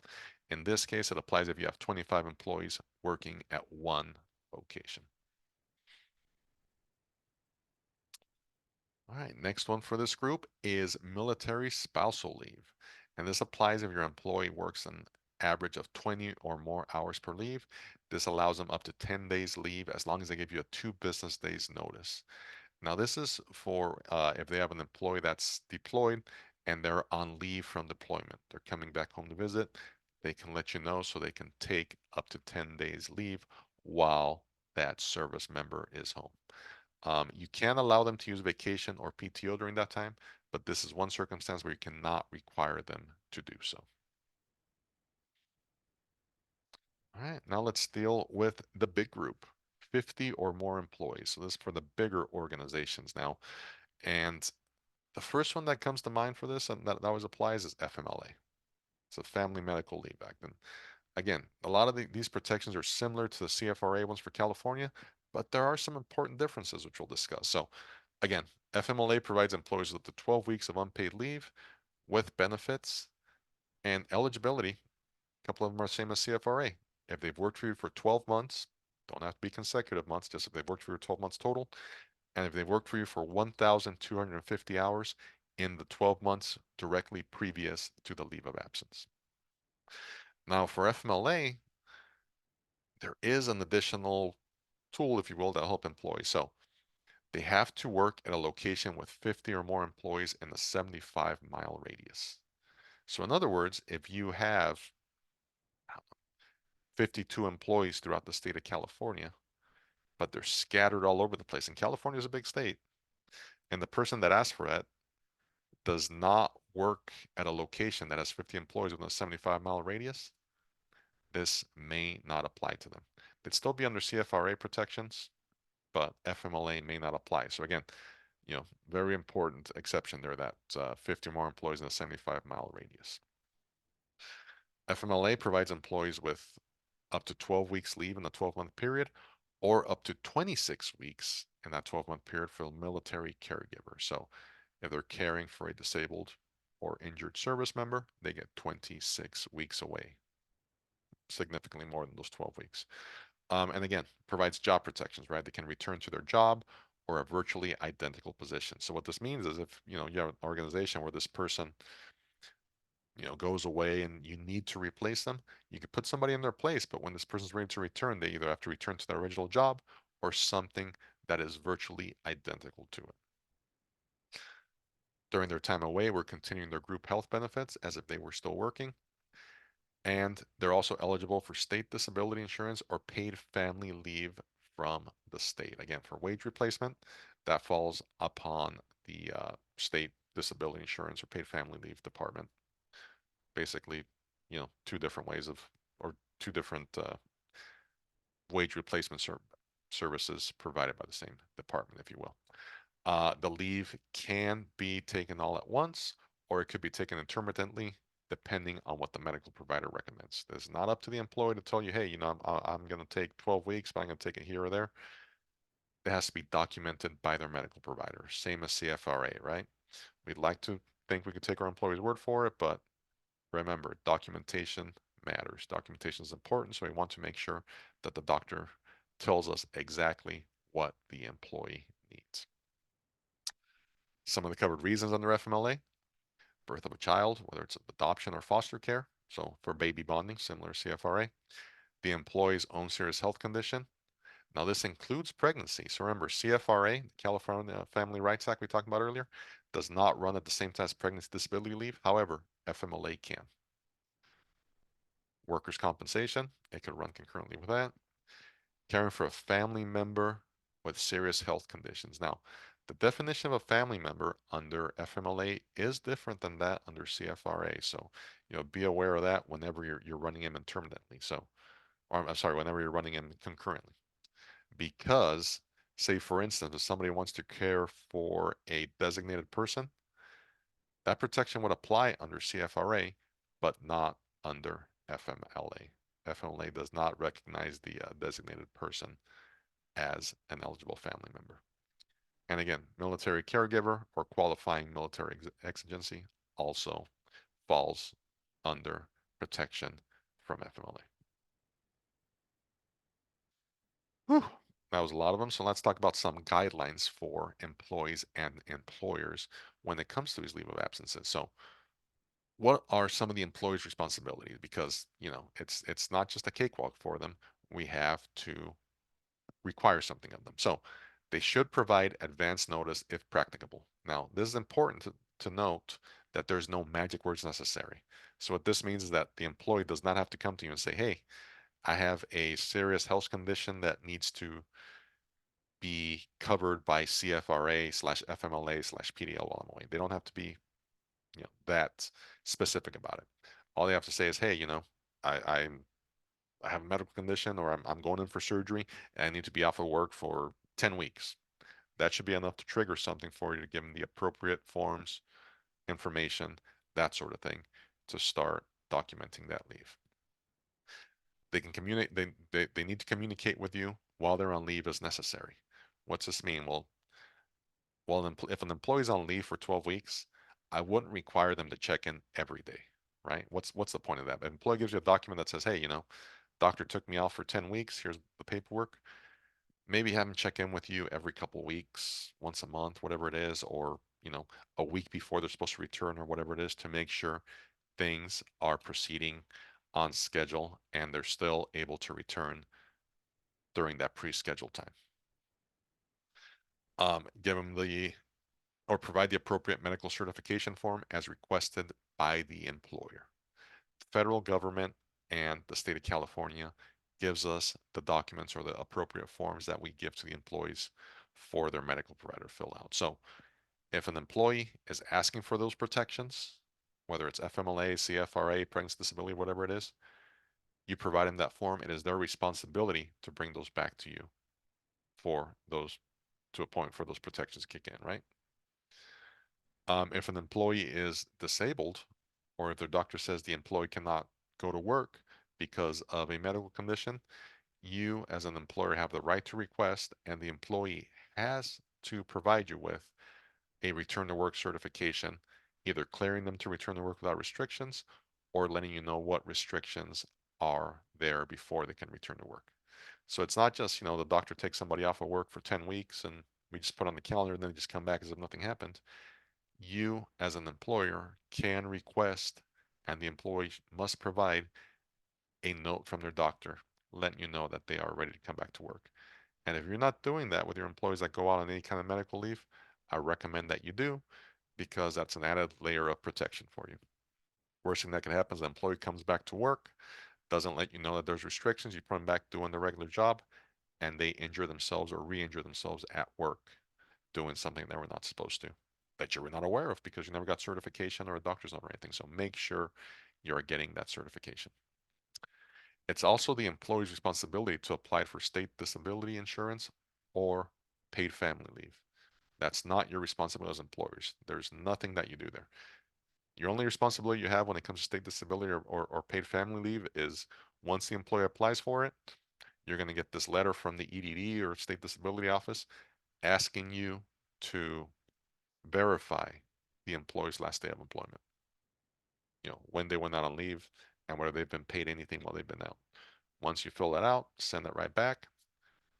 In this case, it applies if you have 25 employees working at one location. All right, next one for this group is military spousal leave. And this applies if your employee works an average of 20 or more hours per leave. This allows them up to 10 days leave as long as they give you a 2 business days notice. Now, this is for if they have an employee that's deployed and they're on leave from deployment. They're coming back home to visit. They can let you know so they can take up to 10 days leave while that service member is home. You can allow them to use vacation or PTO during that time, but this is one circumstance where you cannot require them to do so. All right, now let's deal with the big group, 50 or more employees. So this is for the bigger organizations now. And the first one that comes to mind for this and that always applies is FMLA. It's a Family Medical Leave Act. And again, a lot of these protections are similar to the CFRA ones for California, but there are some important differences which we'll discuss. So again, FMLA provides employees with up to 12 weeks of unpaid leave with benefits and eligibility. A couple of them are the same as CFRA. If they've worked for you for 12 months, don't have to be consecutive months, just if they've worked for you 12 months total, and if they've worked for you for 1,250 hours in the 12 months directly previous to the leave of absence. Now, for FMLA, there is an additional tool, if you will, that'll help employees. So they have to work at a location with 50 or more employees in a 75-mile radius. So in other words, if you have 52 employees throughout the state of California, but they're scattered all over the place, and California is a big state, and the person that asked for that does not work at a location that has 50 employees within a 75-mile radius, this may not apply to them. They'd still be under CFRA protections, but FMLA may not apply. So again, very important exception there, that 50 more employees in a 75-mile radius. FMLA provides employees with up to 12 weeks leave in a 12-month period, or up to 26 weeks in that 12-month period for a military caregiver. So if they're caring for a disabled or injured service member, they get 26 weeks away, significantly more than those 12 weeks. And again, provides job protections, right? They can return to their job or a virtually identical position. So what this means is if, you have an organization where this person, goes away and you need to replace them, you could put somebody in their place, but when this person's ready to return, they either have to return to their original job or something that is virtually identical to it. During their time away, we're continuing their group health benefits as if they were still working. And they're also eligible for state disability insurance or paid family leave from the state. Again, for wage replacement, that falls upon the state disability insurance or paid family leave department. Basically, two different ways of, or two different wage replacement services provided by the same department, if you will. The leave can be taken all at once, or it could be taken intermittently, depending on what the medical provider recommends. It's not up to the employee to tell you, hey, I'm going to take 12 weeks, but I'm going to take it here or there. It has to be documented by their medical provider. Same as CFRA, right? We'd like to think we could take our employee's word for it, but remember, documentation matters. Documentation is important, so we want to make sure that the doctor tells us exactly what the employee needs. Some of the covered reasons under FMLA: birth of a child, whether it's adoption or foster care. So for baby bonding, similar to CFRA, the employee's own serious health condition. Now this includes pregnancy. So remember, CFRA, California Family Rights Act we talked about earlier, does not run at the same time as pregnancy disability leave. However, FMLA can. Workers' compensation, it could run concurrently with that. Caring for a family member with serious health conditions. Now, the definition of a family member under FMLA is different than that under CFRA. So, be aware of that whenever you're running them intermittently. So, or I'm sorry, whenever you're running them concurrently. Because, say for instance, if somebody wants to care for a designated person, that protection would apply under CFRA, but not under FMLA. FMLA does not recognize the designated person as an eligible family member. And again, military caregiver or qualifying military exigency also falls under protection from FMLA. Whew, that was a lot of them. So let's talk about some guidelines for employees and employers when it comes to these leave of absences. So what are some of the employees' responsibilities? Because, it's not just a cakewalk for them. We have to require something of them. So they should provide advance notice if practicable. Now, this is important to note that there's no magic words necessary. So what this means is that the employee does not have to come to you and say, hey, I have a serious health condition that needs to be covered by CFRA/FMLA/PDL while I'm away. They don't have to be, that specific about it. All they have to say is, hey, I have a medical condition, or I'm going in for surgery and I need to be off of work for 10 weeks. That should be enough to trigger something for you to give them the appropriate forms, information, that sort of thing, to start documenting that leave. They can communicate, they need to communicate with you while they're on leave as necessary. What's this mean? Well, if an employee's on leave for 12 weeks, I wouldn't require them to check in every day, right? What's the point of that? An employee gives you a document that says, hey, doctor took me off for 10 weeks. Here's the paperwork. Maybe have them check in with you every couple weeks, once a month, whatever it is, or, a week before they're supposed to return or whatever it is, to make sure things are proceeding on schedule and they're still able to return during that pre-scheduled time. Give them or provide the appropriate medical certification form as requested by the employer. The federal government and the state of California gives us the documents or the appropriate forms that we give to the employees for their medical provider to fill out. So if an employee is asking for those protections, whether it's FMLA, CFRA, pregnancy disability, whatever it is, you provide them that form. It is their responsibility to bring those back to you for those, to a point for those protections to kick in, right? If an employee is disabled, or if their doctor says the employee cannot go to work because of a medical condition, you as an employer have the right to request, and the employee has to provide you with a return to work certification, either clearing them to return to work without restrictions or letting you know what restrictions are there before they can return to work. So it's not just, the doctor takes somebody off of work for 10 weeks and we just put on the calendar and then they just come back as if nothing happened. You as an employer can request, and the employee must provide a note from their doctor letting you know that they are ready to come back to work. And if you're not doing that with your employees that go out on any kind of medical leave, I recommend that you do, because that's an added layer of protection for you. Worst thing that can happen is the employee comes back to work, doesn't let you know that there's restrictions, you put them back doing the regular job, and they injure themselves or re-injure themselves at work doing something they were not supposed to, that you were not aware of because you never got certification or a doctor's note or anything. So make sure you're getting that certification. It's also the employee's responsibility to apply for state disability insurance or paid family leave. That's not your responsibility as employers. There's nothing that you do there. Your only responsibility you have when it comes to state disability or paid family leave is once the employee applies for it, you're going to get this letter from the EDD or state disability office asking you to verify the employee's last day of employment. When they went out on leave and whether they've been paid anything while they've been out. Once you fill that out, send it right back,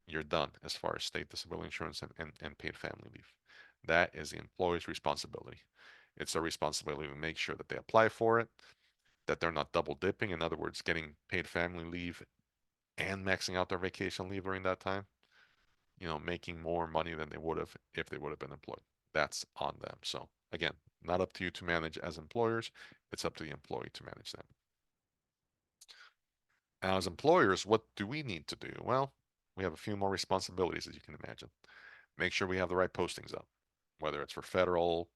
you're done as far as state disability insurance and paid family leave. That is the employee's responsibility. It's their responsibility to make sure that they apply for it, that they're not double dipping. In other words, getting paid family leave and maxing out their vacation leave during that time, making more money than they would have if they would have been employed. That's on them. So again, not up to you to manage as employers. It's up to the employee to manage them. Now, as employers, what do we need to do? Well, we have a few more responsibilities, as you can imagine. Make sure we have the right postings up, whether it's for federal,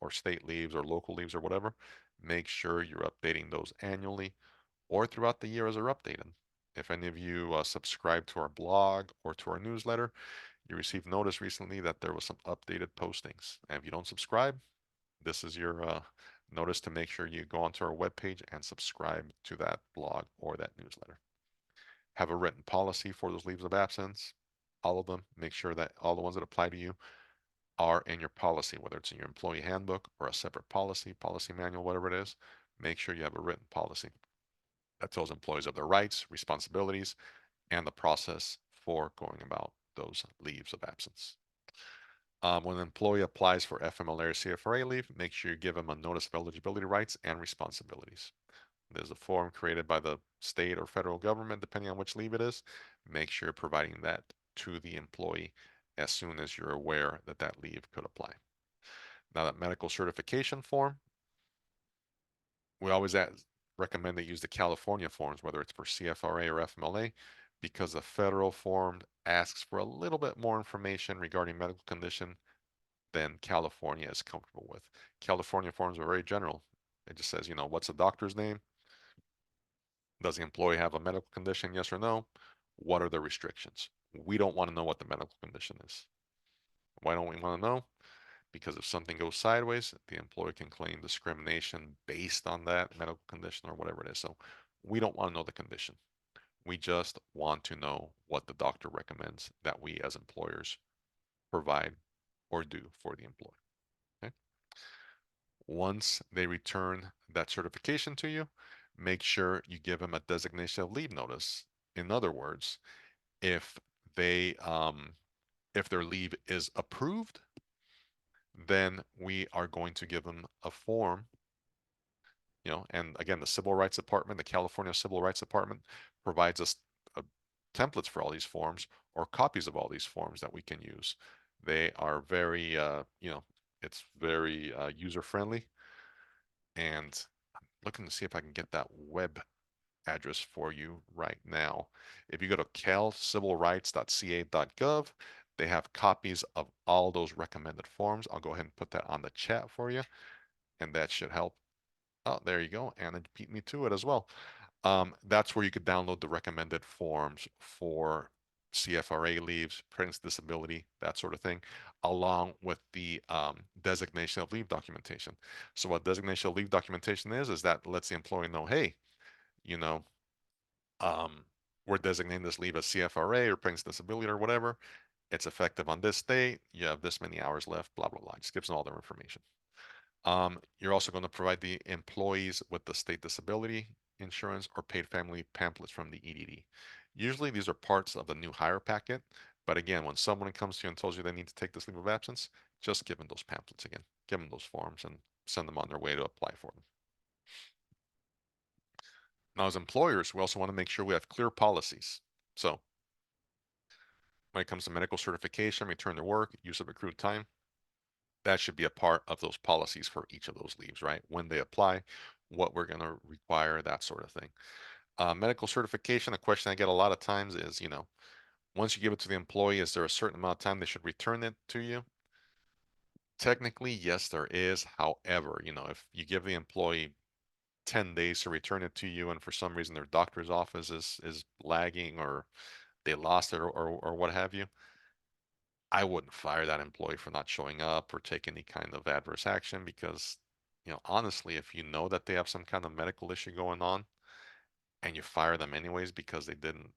or state leaves or local leaves or whatever. Make sure you're updating those annually or throughout the year as they're updated. If any of you subscribe to our blog or to our newsletter, you received notice recently that there was some updated postings. And if you don't subscribe, this is your notice to make sure you go onto our webpage and subscribe to that blog or that newsletter. Have a written policy for those leaves of absence, all of them. Make sure that all the ones that apply to you are in your policy, whether it's in your employee handbook or a separate policy manual, whatever it is. Make sure you have a written policy that tells employees of their rights, responsibilities, and the process for going about those leaves of absence. When an employee applies for FMLA or CFRA leave, make sure you give them a notice of eligibility rights and responsibilities. There's a form created by the state or federal government, depending on which leave it is. Make sure you're providing that to the employee as soon as you're aware that that leave could apply. Now, that medical certification form, we always recommend they use the California forms, whether it's for CFRA or FMLA, because the federal form asks for a little bit more information regarding medical condition than California is comfortable with. California forms are very general. It just says, what's the doctor's name? Does the employee have a medical condition? Yes or no? What are the restrictions? We don't want to know what the medical condition is. Why don't we want to know? Because if something goes sideways, the employee can claim discrimination based on that medical condition or whatever it is. So we don't want to know the condition. We just want to know what the doctor recommends that we as employers provide or do for the employee. Okay? Once they return that certification to you, make sure you give them a designation of leave notice. In other words, if they if their leave is approved, then we are going to give them a form, and again, the Civil Rights Department, the California Civil Rights Department provides us templates for all these forms or copies of all these forms that we can use. They are very, it's very user friendly. And I'm looking to see if I can get that web address for you right now. If you go to calcivilrights.ca.gov, they have copies of all those recommended forms. I'll go ahead and put that on the chat for you, and that should help. Oh, there you go. Anna beat me to it as well. That's where you could download the recommended forms for CFRA leaves, pregnancy disability, that sort of thing, along with the designation of leave documentation. So what designation of leave documentation is that lets the employee know, hey, you know, um, we're designating this leave as CFRA or pregnancy disability or whatever. It's effective on this date. You have this many hours left, blah, blah, blah. Just gives them all their information. You're also going to provide the employees with the state disability insurance or paid family pamphlets from the EDD. Usually these are parts of the new hire packet, but again, when someone comes to you and tells you they need to take this leave of absence, just give them those pamphlets again, give them those forms and send them on their way to apply for them. Now, as employers, we also want to make sure we have clear policies. So when it comes to medical certification, return to work, use of accrued time, that should be a part of those policies for each of those leaves, right? When they apply, what we're going to require, that sort of thing. Medical certification, a question I get a lot of times is, once you give it to the employee, is there a certain amount of time they should return it to you? Technically, yes, there is. However, if you give the employee 10 days to return it to you and for some reason their doctor's office is lagging or they lost it or what have you, I wouldn't fire that employee for not showing up or take any kind of adverse action because, honestly, if you know that they have some kind of medical issue going on and you fire them anyways because they didn't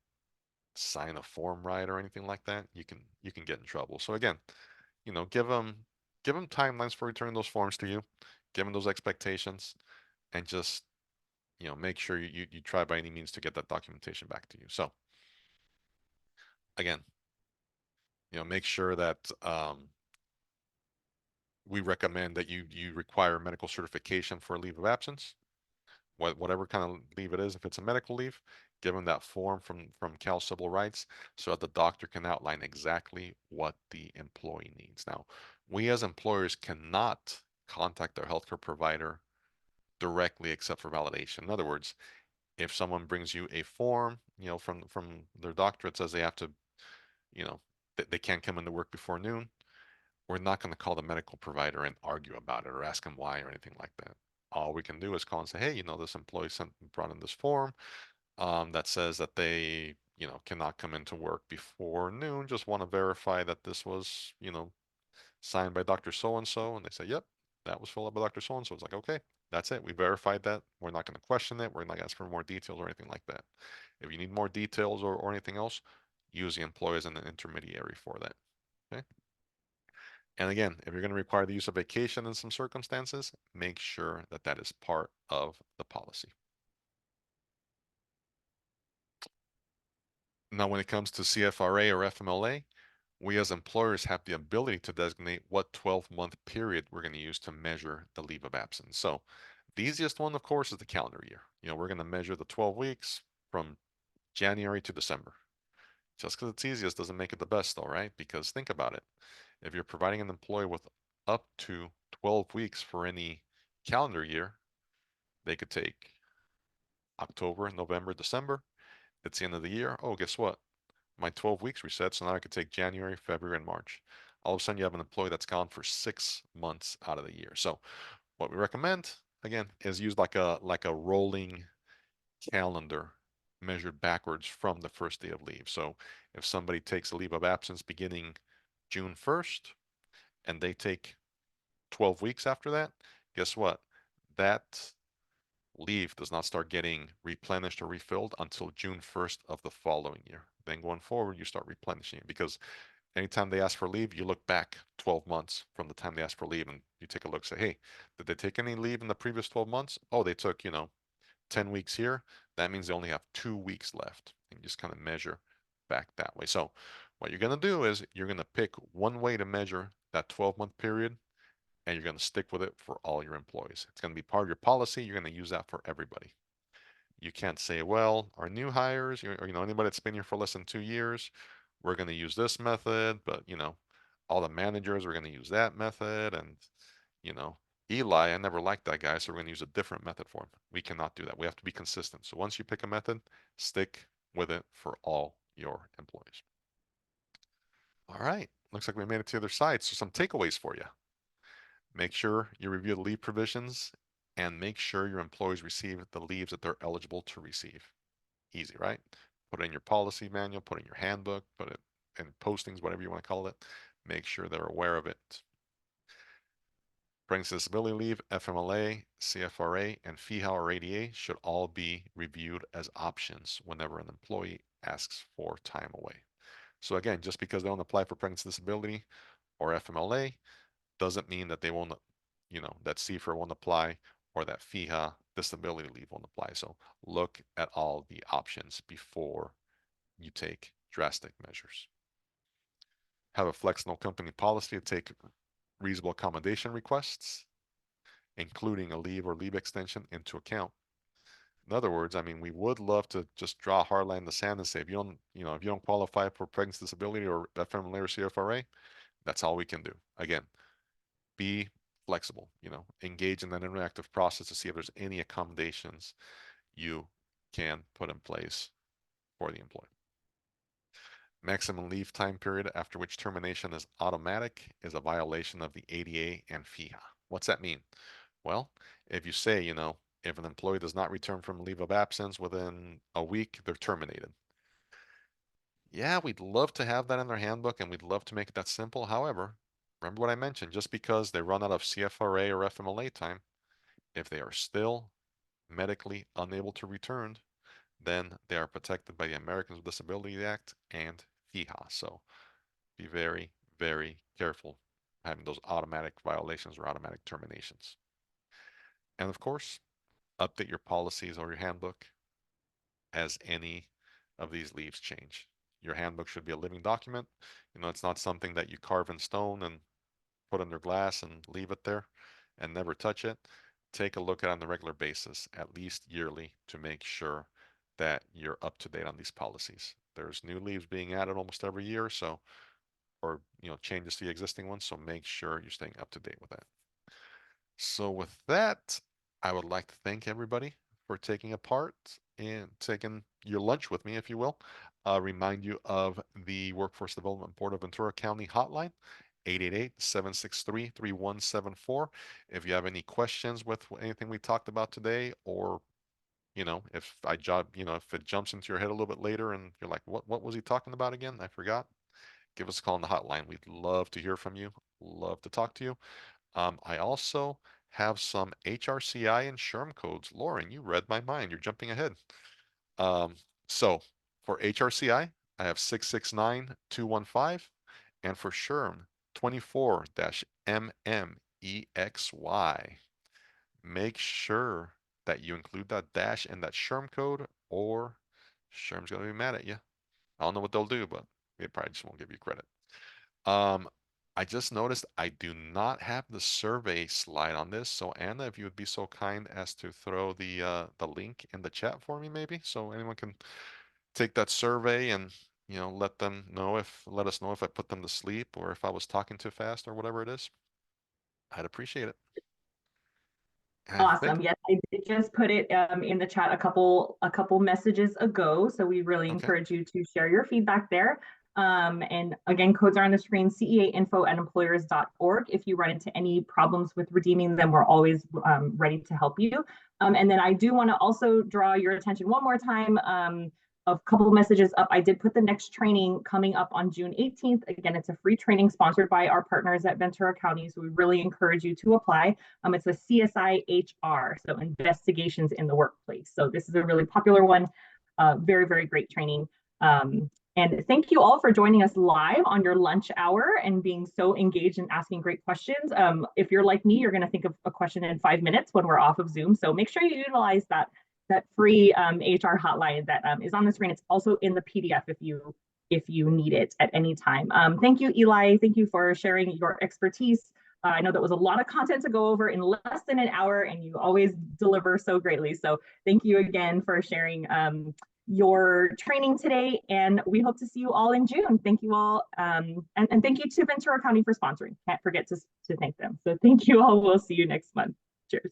sign a form right or anything like that, you can get in trouble. So again, give them timelines for returning those forms to you, give them those expectations, and just make sure you try by any means to get that documentation back to you. So again, make sure that we recommend that you require medical certification for a leave of absence, whatever kind of leave it is. If it's a medical leave, give them that form from Cal Civil Rights so that the doctor can outline exactly what the employee needs. Now, we as employers cannot contact their healthcare provider directly except for validation. In other words, if someone brings you a form, from their doctor, it says they have to, they can't come into work before noon, we're not going to call the medical provider and argue about it or ask them why or anything like that. All we can do is call and say, hey, this employee brought in this form that says that they, cannot come into work before noon. Just want to verify that this was, signed by Dr. So-and-so. And they say, yep, that was filled out by Dr. So-and-so. It's like, okay, that's it. We verified that. We're not going to question it. We're not asking for more details or anything like that. If you need more details or anything else, use the employee as an intermediary for that. Okay. And again, if you're going to require the use of vacation in some circumstances, make sure that that is part of the policy. Now, when it comes to CFRA or FMLA, we as employers have the ability to designate what 12-month period we're going to use to measure the leave of absence. So the easiest one, of course, is the calendar year. We're going to measure the 12 weeks from January to December. Just because it's easiest doesn't make it the best though, right? Because think about it. If you're providing an employee with up to 12 weeks for any calendar year, they could take October, November, December. It's the end of the year. Oh, guess what? My 12 weeks reset, so now I could take January, February, and March. All of a sudden, you have an employee that's gone for 6 months out of the year. So what we recommend, again, is use like a rolling calendar measured backwards from the first day of leave. So if somebody takes a leave of absence beginning June 1st and they take 12 weeks after that, guess what? That leave does not start getting replenished or refilled until June 1st of the following year. Then going forward, you start replenishing it because anytime they ask for leave, you look back 12 months from the time they asked for leave and you take a look, say, hey, did they take any leave in the previous 12 months? Oh, they took, 10 weeks here. That means they only have 2 weeks left. And just kind of measure back that way. So what you're going to do is you're going to pick one way to measure that 12-month period and you're going to stick with it for all your employees. It's going to be part of your policy. You're going to use that for everybody. You can't say, well, our new hires, or anybody that's been here for less than 2 years, we're going to use this method, but all the managers are going to use that method, and you know, Eli, I never liked that guy, so we're going to use a different method for him. We cannot do that. We have to be consistent. So once you pick a method, stick with it for all your employees. All right, looks like we made it to the other side. So some takeaways for you. Make sure you review the leave provisions and make sure your employees receive the leaves that they're eligible to receive. Easy, right? Put it in your policy manual, put it in your handbook, put it in postings, whatever you want to call it. Make sure they're aware of it. Pregnancy disability leave, FMLA, CFRA, and FEHA or ADA should all be reviewed as options whenever an employee asks for time away. So again, just because they don't apply for pregnancy disability or FMLA doesn't mean that they won't, that CFRA won't apply or that FEHA disability leave won't apply. So look at all the options before you take drastic measures. Have a flexible company policy to take reasonable accommodation requests, including a leave or leave extension, into account. In other words, I mean, we would love to just draw a hard line in the sand and say, if you don't qualify for pregnancy disability or FMLA or CFRA, that's all we can do. Again, be flexible, engage in that interactive process to see if there's any accommodations you can put in place for the employee. Maximum leave time period after which termination is automatic is a violation of the ADA and FEHA. What's that mean? Well, if you say, if an employee does not return from leave of absence within a week, they're terminated. Yeah, we'd love to have that in their handbook and we'd love to make it that simple. However, remember what I mentioned, just because they run out of CFRA or FMLA time, if they are still medically unable to return, then they are protected by the Americans with Disabilities Act and FEHA. So be very, very careful having those automatic violations or automatic terminations. And of course, update your policies or your handbook as any of these leaves change. Your handbook should be a living document. It's not something that you carve in stone and put under glass and leave it there and never touch it. Take a look at it on a regular basis, at least yearly, to make sure that you're up to date on these policies. There's new leaves being added almost every year, so, or changes to the existing ones, so make sure you're staying up to date with that. So with that, I would like to thank everybody for taking a part and taking your lunch with me, if you will. Remind you of the Workforce Development Board of Ventura County hotline, 888-763-3174. If you have any questions with anything we talked about today, or if it jumps into your head a little bit later and you're like, what was he talking about again? I forgot. Give us a call on the hotline. We'd love to hear from you. Love to talk to you. I also have some HRCI and SHRM codes. Lauren, you read my mind. You're jumping ahead. So for HRCI, I have 669215, and for SHRM, 24-MMEXY. Make sure that you include that dash in that SHRM code, or SHRM's going to be mad at you. I don't know what they'll do, but they probably just won't give you credit. I just noticed I do not have the survey slide on this. So Anna, if you would be so kind as to throw the link in the chat for me, maybe, so anyone can take that survey and let us know if I put them to sleep or if I was talking too fast or whatever it is. I'd appreciate it. Awesome. Yes, I did just put it in the chat a couple messages ago. So we really encourage you to share your feedback there. And again, codes are on the screen, ceainfo@employers.org. If you run into any problems with redeeming them, we're always ready to help you. And then I do want to also draw your attention one more time. A couple of messages up. I did put the next training coming up on June 18th. Again, it's a free training sponsored by our partners at Ventura County. So we really encourage you to apply. It's a CSI HR, so investigations in the workplace. So this is a really popular one. Very, very great training. And thank you all for joining us live on your lunch hour and being so engaged and asking great questions. If you're like me, you're going to think of a question in 5 minutes when we're off of Zoom. So make sure you utilize that free HR hotline that is on the screen. It's also in the PDF if you need it at any time. Thank you, Eli. Thank you for sharing your expertise. I know that was a lot of content to go over in less than an hour, and you always deliver so greatly. So thank you again for sharing your training today, and we hope to see you all in June. Thank you all, and thank you to Ventura County for sponsoring. Can't forget to thank them. So thank you all. We'll see you next month. Cheers.